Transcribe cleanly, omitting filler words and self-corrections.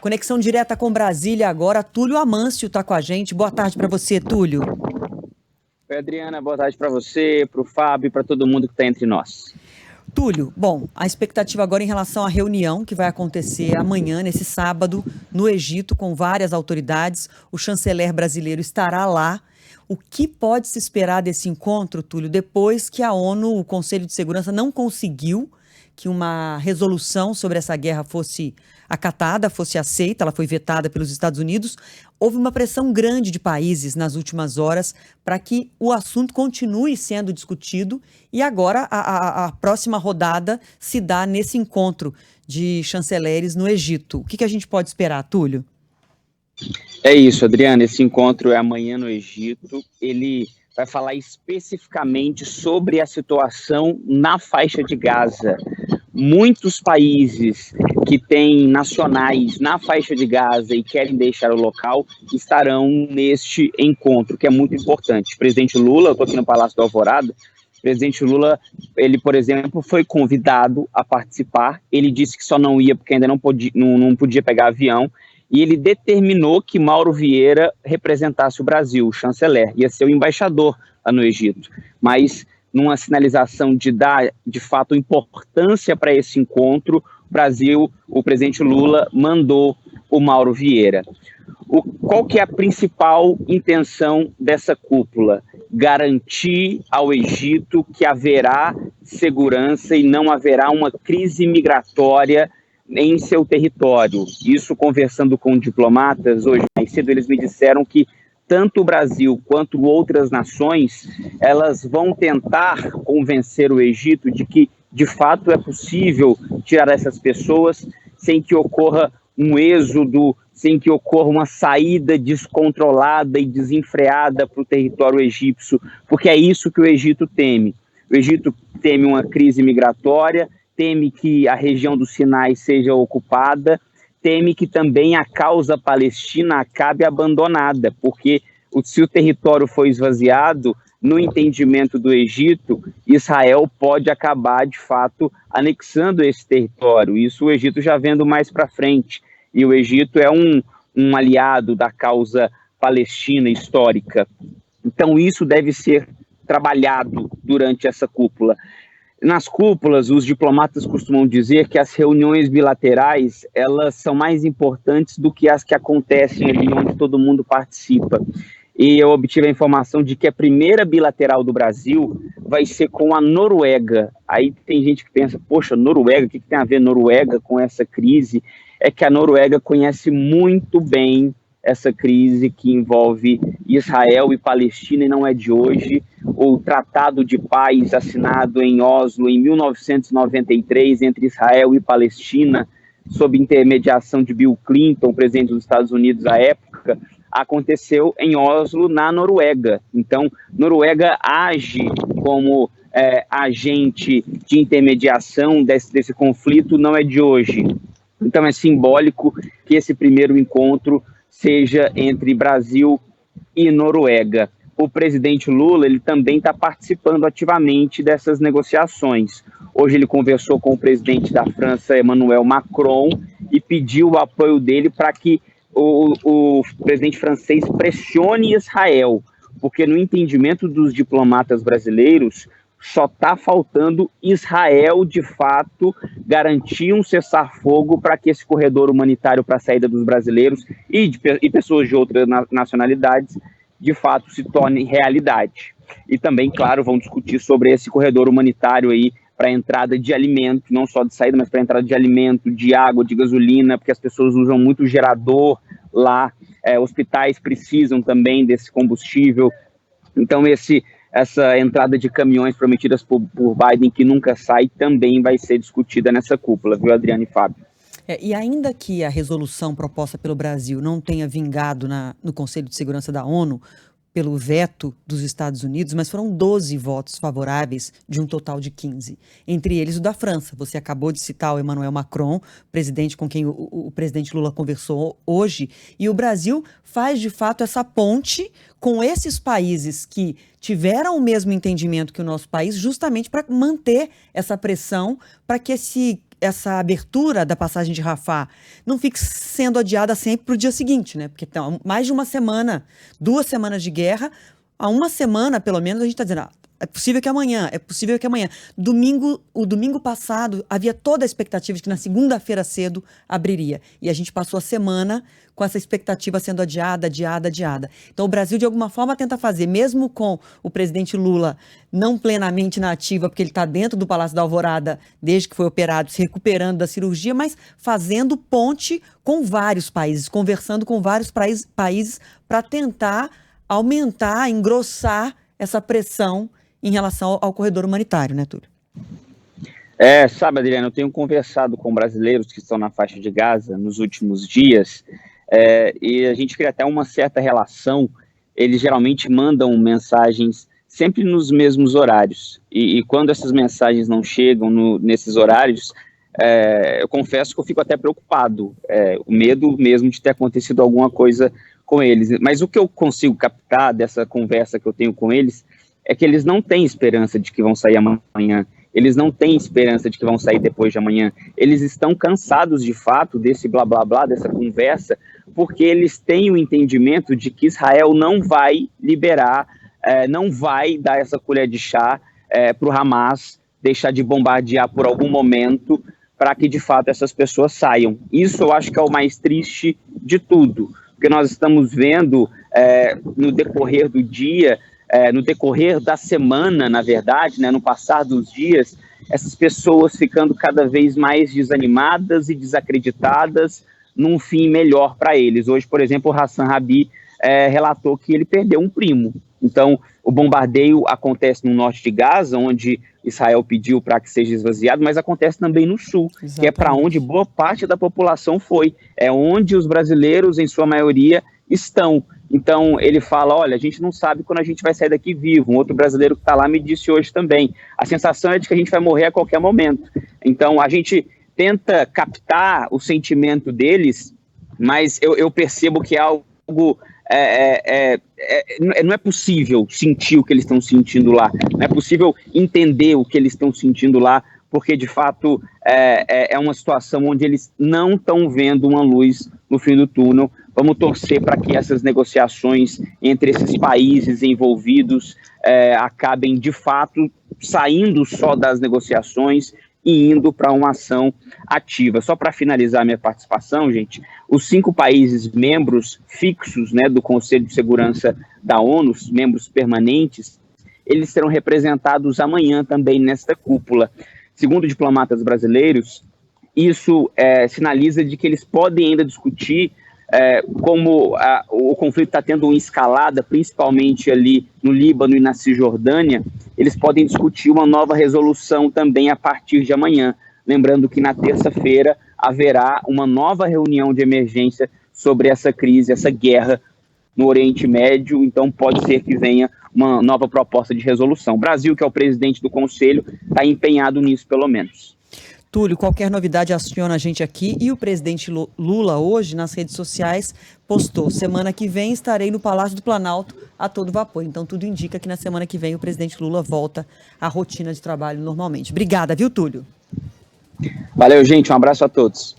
Conexão direta com Brasília agora. Túlio Amâncio está com a gente. Boa tarde para você, Túlio. Oi, Adriana, boa tarde para você, para o Fábio e para todo mundo que está entre nós. Túlio, bom, a expectativa agora em relação à reunião que vai acontecer amanhã, nesse sábado, no Egito, com várias autoridades. O chanceler brasileiro estará lá. O que pode se esperar desse encontro, Túlio, depois que a ONU, o Conselho de Segurança, não conseguiu que uma resolução sobre essa guerra fosse acatada, fosse aceita, ela foi vetada pelos Estados Unidos. Houve uma pressão grande de países nas últimas horas para que o assunto continue sendo discutido e agora a próxima rodada se dá nesse encontro de chanceleres no Egito. O que a gente pode esperar, Túlio? É isso, Adriana, esse encontro é amanhã no Egito. Ele vai falar especificamente sobre a situação na faixa de Gaza. Muitos países que têm nacionais na faixa de Gaza e querem deixar o local estarão neste encontro, que é muito importante. O presidente Lula, eu estou aqui no Palácio do Alvorada, o presidente Lula, ele, por exemplo, foi convidado a participar. Ele disse que só não ia porque ainda não podia pegar avião, e ele determinou que Mauro Vieira representasse o Brasil, o chanceler, ia ser o embaixador lá no Egito. Mas numa sinalização de dar, de fato, importância para esse encontro, o presidente Lula mandou o Mauro Vieira. Qual que é a principal intenção dessa cúpula? Garantir ao Egito que haverá segurança e não haverá uma crise migratória em seu território. Isso, conversando com diplomatas, hoje mais cedo, eles me disseram que tanto o Brasil quanto outras nações, elas vão tentar convencer o Egito de que, de fato, é possível tirar essas pessoas sem que ocorra um êxodo, sem que ocorra uma saída descontrolada e desenfreada para o território egípcio, porque é isso que o Egito teme. O Egito teme uma crise migratória, teme que a região do Sinai seja ocupada, teme que também a causa palestina acabe abandonada, porque se o território for esvaziado, no entendimento do Egito, Israel pode acabar, de fato, anexando esse território. Isso o Egito já vendo mais para frente. E o Egito é um aliado da causa palestina histórica. Então isso deve ser trabalhado durante essa cúpula. Nas cúpulas, os diplomatas costumam dizer que as reuniões bilaterais, elas são mais importantes do que as que acontecem ali onde todo mundo participa. E eu obtive a informação de que a primeira bilateral do Brasil vai ser com a Noruega. Aí tem gente que pensa, poxa, Noruega, o que tem a ver Noruega com essa crise? É que a Noruega conhece muito bem essa crise que envolve Israel e Palestina, e não é de hoje. O Tratado de Paz assinado em Oslo em 1993 entre Israel e Palestina, sob intermediação de Bill Clinton, presidente dos Estados Unidos à época, aconteceu em Oslo, na Noruega. Então, Noruega age como agente de intermediação desse conflito, não é de hoje. Então, é simbólico que esse primeiro encontro seja entre Brasil e Noruega. O presidente Lula, ele também está participando ativamente dessas negociações. Hoje ele conversou com o presidente da França, Emmanuel Macron, e pediu o apoio dele para que o presidente francês pressione Israel, porque no entendimento dos diplomatas brasileiros, só está faltando Israel, de fato, garantir um cessar-fogo para que esse corredor humanitário para a saída dos brasileiros e pessoas de outras nacionalidades, de fato, se torne realidade. E também, claro, vão discutir sobre esse corredor humanitário aí para a entrada de alimento, não só de saída, mas para a entrada de alimento, de água, de gasolina, porque as pessoas usam muito gerador lá, hospitais precisam também desse combustível. Então, essa entrada de caminhões prometidas por Biden, que nunca sai, também vai ser discutida nessa cúpula, viu, Adriana e Fábio? E ainda que a resolução proposta pelo Brasil não tenha vingado no Conselho de Segurança da ONU, pelo veto dos Estados Unidos, mas foram 12 votos favoráveis de um total de 15. Entre eles o da França. Você acabou de citar o Emmanuel Macron, presidente com quem o presidente Lula conversou hoje. E o Brasil faz, de fato, essa ponte com esses países que tiveram o mesmo entendimento que o nosso país, justamente para manter essa pressão para que essa abertura da passagem de Rafah não fique sendo adiada sempre para o dia seguinte, né? Porque então, mais de uma semana, 2 semanas de guerra, há uma semana, pelo menos, a gente está dizendo, é possível que amanhã, é possível que amanhã. O domingo passado, havia toda a expectativa de que na segunda-feira cedo abriria. E a gente passou a semana com essa expectativa sendo adiada. Então, o Brasil, de alguma forma, tenta fazer, mesmo com o presidente Lula não plenamente na ativa, porque ele está dentro do Palácio da Alvorada desde que foi operado, se recuperando da cirurgia, mas fazendo ponte com vários países, conversando com vários países para tentar aumentar, engrossar essa pressão em relação ao corredor humanitário, né, Túlio? Sabe, Adriana, eu tenho conversado com brasileiros que estão na faixa de Gaza nos últimos dias, e a gente cria até uma certa relação. Eles geralmente mandam mensagens sempre nos mesmos horários, e quando essas mensagens não chegam nesses horários, eu confesso que eu fico até preocupado, o medo mesmo de ter acontecido alguma coisa com eles. Mas o que eu consigo captar dessa conversa que eu tenho com eles é que eles não têm esperança de que vão sair amanhã, eles não têm esperança de que vão sair depois de amanhã, eles estão cansados de fato desse blá blá blá, dessa conversa, porque eles têm o entendimento de que Israel não vai liberar, não vai dar essa colher de chá para o Hamas deixar de bombardear por algum momento para que de fato essas pessoas saiam. Isso eu acho que é o mais triste de tudo, porque nós estamos vendo no decorrer do dia, no decorrer da semana, na verdade, né, no passar dos dias, essas pessoas ficando cada vez mais desanimadas e desacreditadas num fim melhor para eles. Hoje, por exemplo, o Hassan Rabi relatou que ele perdeu um primo. Então, o bombardeio acontece no norte de Gaza, onde Israel pediu para que seja esvaziado, mas acontece também no sul, Exatamente. Que é para onde boa parte da população foi. É onde os brasileiros, em sua maioria, estão. Então, ele fala, olha, a gente não sabe quando a gente vai sair daqui vivo. Um outro brasileiro que está lá me disse hoje também. A sensação é de que a gente vai morrer a qualquer momento. Então, a gente tenta captar o sentimento deles, mas eu percebo que é algo... não é possível sentir o que eles estão sentindo lá. Não é possível entender o que eles estão sentindo lá, porque, de fato, é uma situação onde eles não estão vendo uma luz no fim do túnel. Vamos torcer para que essas negociações entre esses países envolvidos acabem, de fato, saindo só das negociações e indo para uma ação ativa. Só para finalizar minha participação, gente, os 5 países membros fixos, né, do Conselho de Segurança da ONU, os membros permanentes, eles serão representados amanhã também nesta cúpula. Segundo diplomatas brasileiros, isso sinaliza de que eles podem ainda discutir como o conflito está tendo uma escalada, principalmente ali no Líbano e na Cisjordânia, eles podem discutir uma nova resolução também a partir de amanhã. Lembrando que na terça-feira haverá uma nova reunião de emergência sobre essa crise, essa guerra no Oriente Médio, então pode ser que venha uma nova proposta de resolução. O Brasil, que é o presidente do Conselho, está empenhado nisso, pelo menos. Túlio, qualquer novidade aciona a gente aqui, e o presidente Lula hoje nas redes sociais postou: semana que vem estarei no Palácio do Planalto a todo vapor. Então tudo indica que na semana que vem o presidente Lula volta à rotina de trabalho normalmente. Obrigada, viu, Túlio? Valeu, gente, um abraço a todos.